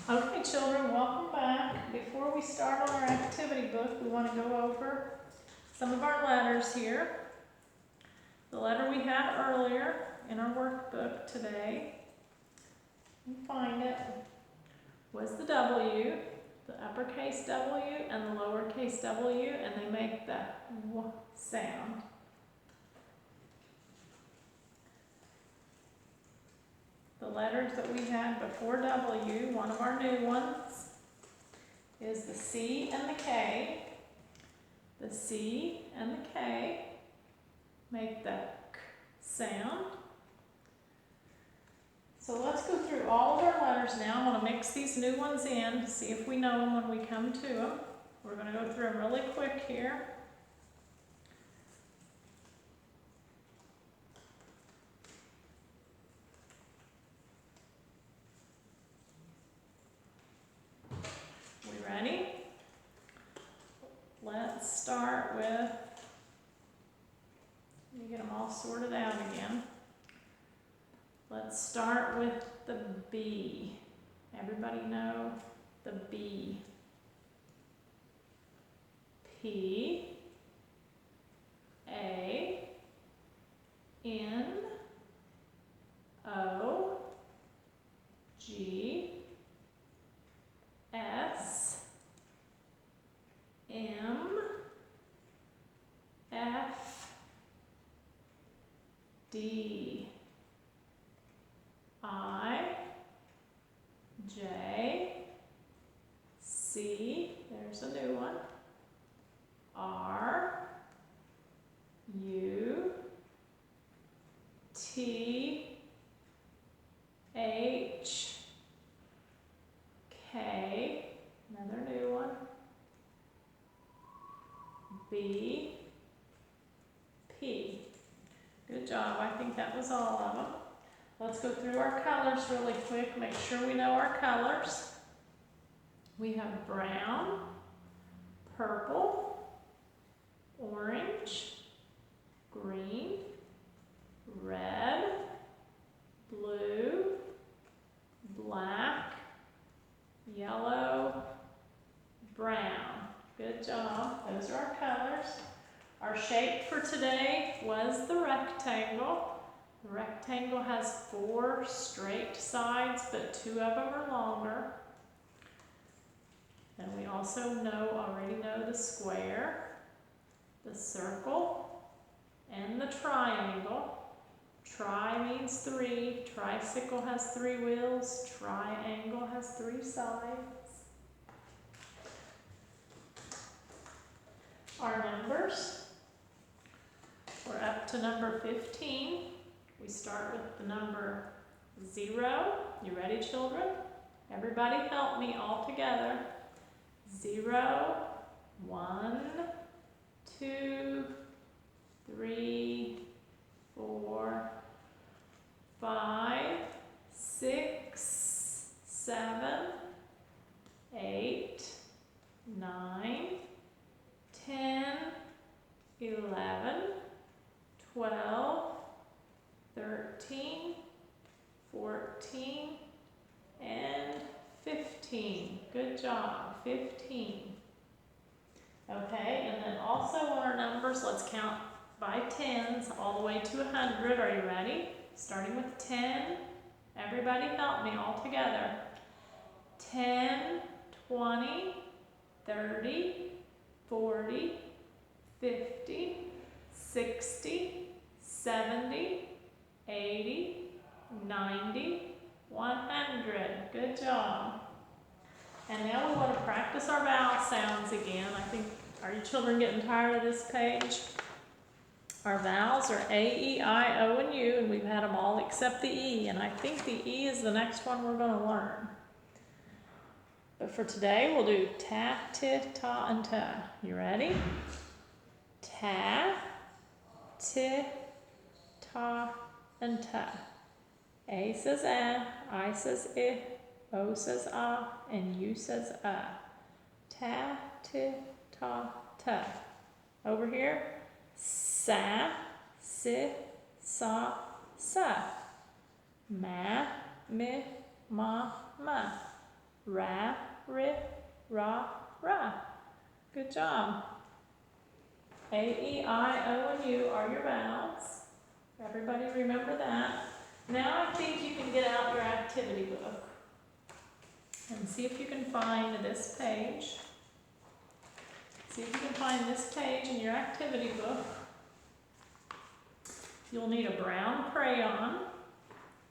Okay, children, welcome back. Before we start on our activity book, we want to go over some of our letters here. The letter we had earlier in our workbook today, you can find it, was the W, the uppercase W and the lowercase w, and they make the W sound. The letters that we had before W, one of our new ones, is the C and the K. The C and the K make the K sound. So let's go through all of our letters now. I want to mix these new ones in to see if we know them when we come to them. We're going to go through them really quick here. We ready? Let's start with, let me get them all sorted out again. Let's start with the B. Everybody know the B. P, A, N, O, G, S, M, F, D, I, J, C, there's a new one, R, U, T, H, K, another new one, B, P. Good job. I think that was all of them. Let's go through our colors really quick. Make sure we know our colors. We have brown, purple, orange, green, red, blue, black, yellow, brown. Good job. Those are our colors. Our shape for today was the rectangle. The rectangle has 4 straight sides, but 2 of them are longer. And we also already know the square, the circle, and the triangle. Tri means 3, tricycle has 3 wheels, triangle has 3 sides. Our numbers, we're up to number 15. We start with the number 0. You ready, children? Everybody help me all together. 0, 1, 2, 3, 4, 5, 6, 7, 8, 9, 10, 11, 12, 13, 14, and 15. Good job, 15. Okay, and then also on our numbers, let's count by tens all the way to 100. Are you ready? Starting with 10. Everybody help me all together. 10, 20, 30, 40, 50, 60, 70, 80, 90, 100. Good job. And now we want to practice our vowel sounds again. I think, are you children getting tired of this page? Our vowels are A, E, I, O, and U, and we've had them all except the E, and I think the E is the next one we're going to learn. But for today, we'll do ta, ti, ta, and ta. You ready? Ta, ti, ta, and ta. A says I says I, O says ah, and U says ta, ti, ta, ta. Over here, sa, si, sa, sa. Ma, mi, ma, ma. Ra, ri, ra, ra. Good job. A, E, I, O, and U are your vowels. Everybody remember that. Now I think you can get out your activity book and see if you can find this page. See if you can find this page in your activity book. You'll need a brown crayon.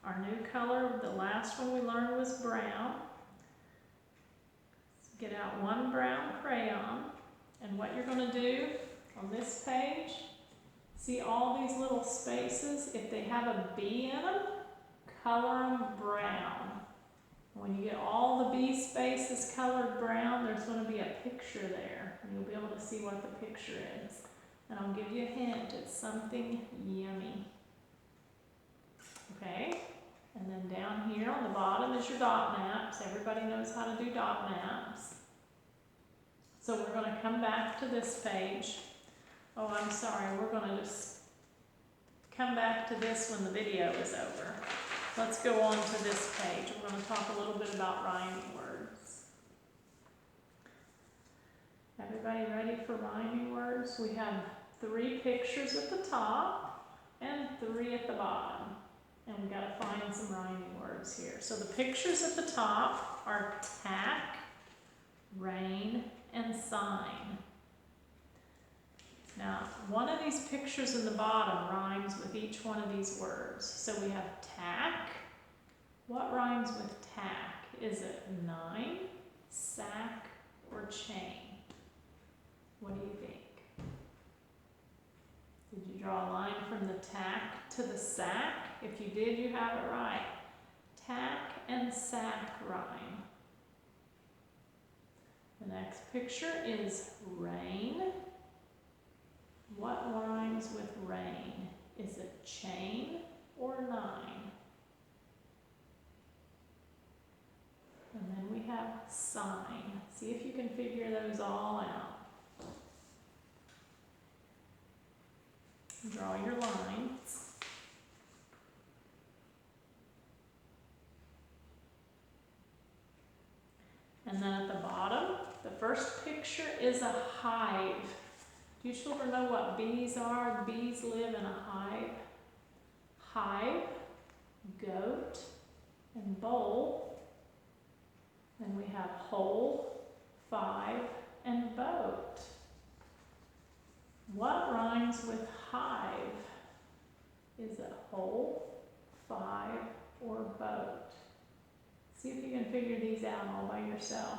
Our new color, the last one we learned was brown. So get out one brown crayon, and what you're going to do on this page, see all these little spaces, if they have a B in them, color them brown. When you get all the B spaces colored brown, there's going to be a picture there, and you'll be able to see what the picture is. And I'll give you a hint, it's something yummy. Okay? And then down here on the bottom is your dot maps. Everybody knows how to do dot maps. So we're going to come back to this page. Oh, I'm sorry, we're going to just come back to this when the video is over. Let's go on to this page. We're going to talk a little bit about rhyming words. Everybody ready for rhyming words? We have 3 pictures at the top and 3 at the bottom. And we've got to find some rhyming words here. So the pictures at the top are tack, rain, and sign. Now, one of these pictures in the bottom rhymes with each one of these words. So we have tack. What rhymes with tack? Is it 9, sack, or chain? What do you think? Did you draw a line from the tack to the sack? If you did, you have it right. Tack and sack rhyme. The next picture is rain. What rhymes with rain? Is it chain or 9? And then we have sign. See if you can figure those all out. Draw your lines. And then at the bottom, the first picture is a hive. Do you children know what bees are? Bees live in a hive. Hive, goat, and bowl. Then we have hole, 5, and boat. What rhymes with hive? Is it hole, 5, or boat? See if you can figure these out all by yourself.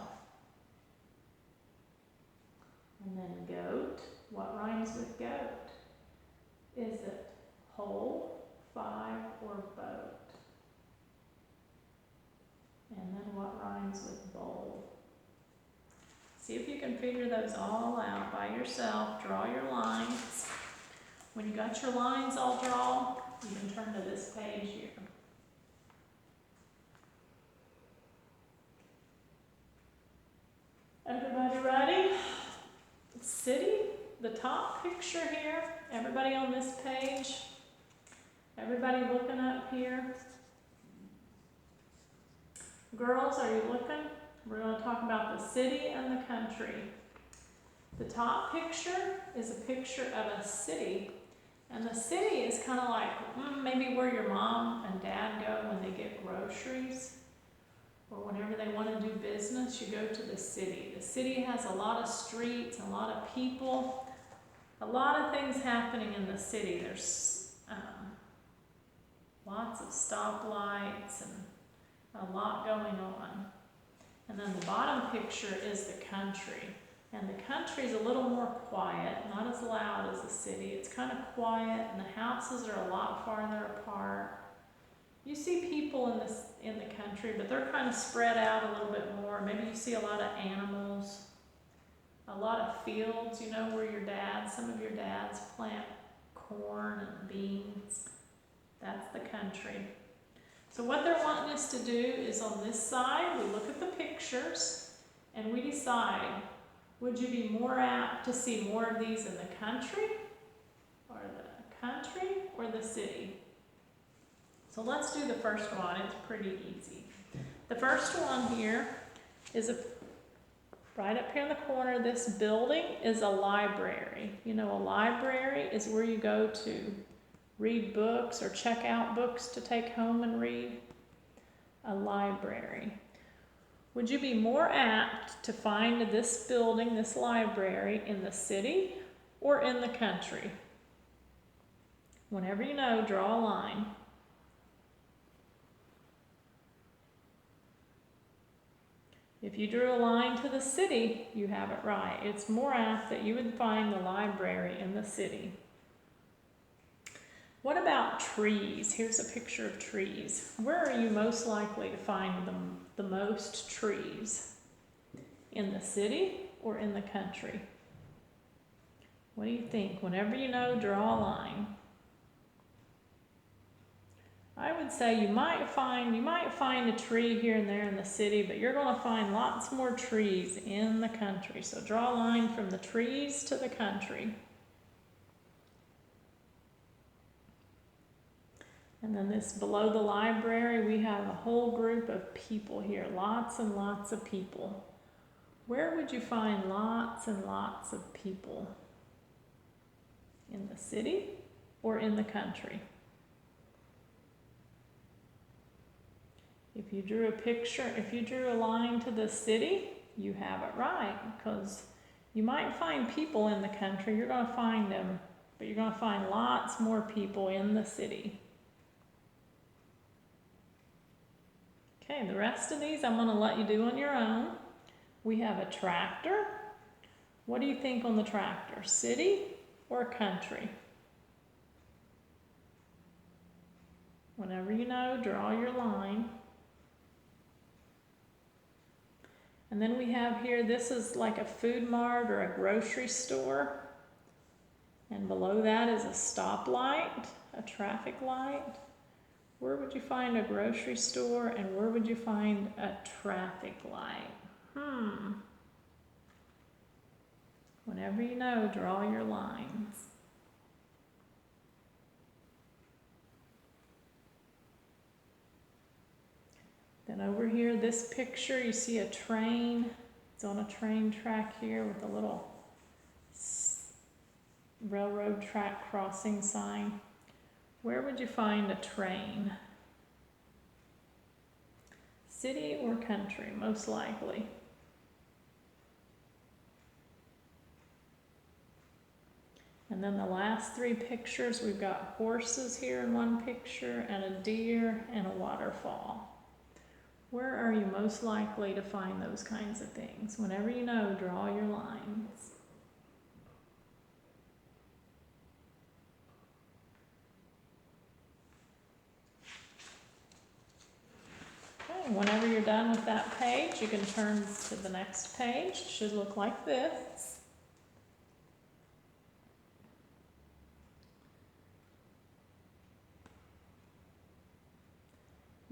And then goat. What rhymes with goat? Is it hole, 5, or boat? And then what rhymes with bowl? See if you can figure those all out by yourself. Draw your lines. When you got your lines all drawn, you can turn to this page here. Everybody ready? City, the top picture here. Everybody on this page. Everybody looking up here. Girls, are you looking? We're going to talk about the city and the country. The top picture is a picture of a city. And the city is kind of like maybe where your mom and dad go when they get groceries. Or whenever they want to do business, you go to the city. The city has a lot of streets, a lot of people, a lot of things happening in the city. There's lots of stoplights and a lot going on. And then the bottom picture is the country. And the country is a little more quiet, not as loud as the city. It's kind of quiet, and the houses are a lot farther apart. You see people in the country, but they're kind of spread out a little bit more. Maybe you see a lot of animals, a lot of fields, you know, where some of your dads plant corn and beans. That's the country. So what they're wanting us to do is on this side, we look at the pictures and we decide, would you be more apt to see more of these in the country or the city? So let's do the first one. It's pretty easy. The first one here, is a right up here in the corner. This building is a library. You know, a library is where you go to read books or check out books to take home and read. A library. Would you be more apt to find this building, this library, in the city or in the country? Whenever you know, draw a line. If you drew a line to the city, you have it right. It's more apt that you would find the library in the city. What about trees? Here's a picture of trees. Where are you most likely to find the most trees? In the city or in the country? What do you think? Whenever you know, draw a line. I would say you might find a tree here and there in the city, but you're going to find lots more trees in the country. So draw a line from the trees to the country. And then this below the library, we have a whole group of people here, lots and lots of people. Where would you find lots and lots of people? In the city or in the country? If you drew a line to the city, you have it right, because you might find people in the country, you're going to find them, but you're going to find lots more people in the city. Okay, the rest of these I'm going to let you do on your own. We have a tractor. What do you think on the tractor? City or country? Whenever you know, draw your line. And then we have here, this is like a food mart or a grocery store. And below that is a stoplight, a traffic light. Where would you find a grocery store and where would you find a traffic light? Whenever you know, draw your lines. Then over here, this picture, you see a train. It's on a train track here with a little railroad track crossing sign. Where would you find a train? City or country, most likely? And then the last three pictures, we've got horses here in one picture, and a deer, and a waterfall. Where are you most likely to find those kinds of things? Whenever you know, draw your lines. Okay, whenever you're done with that page, you can turn to the next page. It should look like this.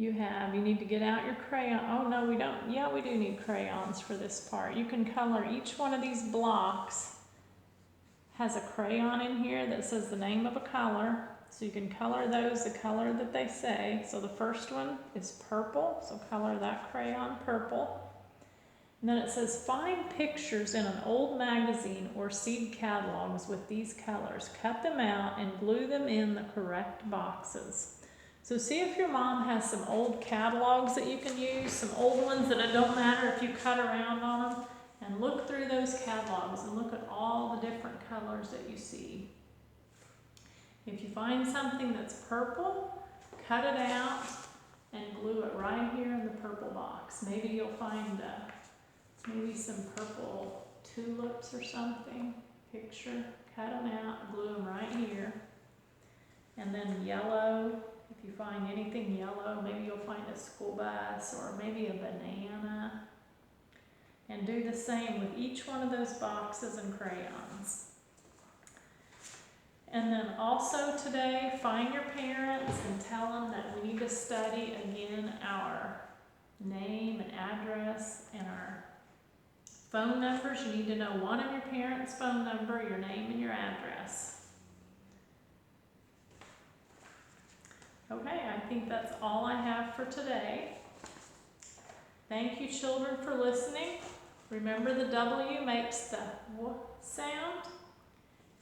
You need to get out your crayon. Oh no, we don't. Yeah, we do need crayons for this part. You can color each one of these blocks. Has a crayon in here that says the name of a color. So you can color those the color that they say. So the first one is purple, so color that crayon purple. And then it says find pictures in an old magazine or seed catalogs with these colors. Cut them out and glue them in the correct boxes. So see if your mom has some old catalogs that you can use, some old ones that it don't matter if you cut around on them, and look through those catalogs and look at all the different colors that you see. If you find something that's purple, cut it out and glue it right here in the purple box. Maybe you'll find maybe some purple tulips or something. Picture, cut them out, glue them right here. And then yellow. If you find anything yellow, maybe you'll find a school bus or maybe a banana. And do the same with each one of those boxes and crayons. And then also today, find your parents and tell them that we need to study again our name and address and our phone numbers. You need to know one of your parents' phone number, your name, and your address. Okay, I think that's all I have for today. Thank you, children, for listening. Remember the W makes the W sound.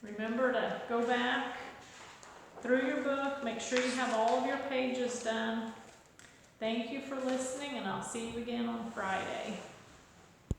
Remember to go back through your book. Make sure you have all of your pages done. Thank you for listening, and I'll see you again on Friday.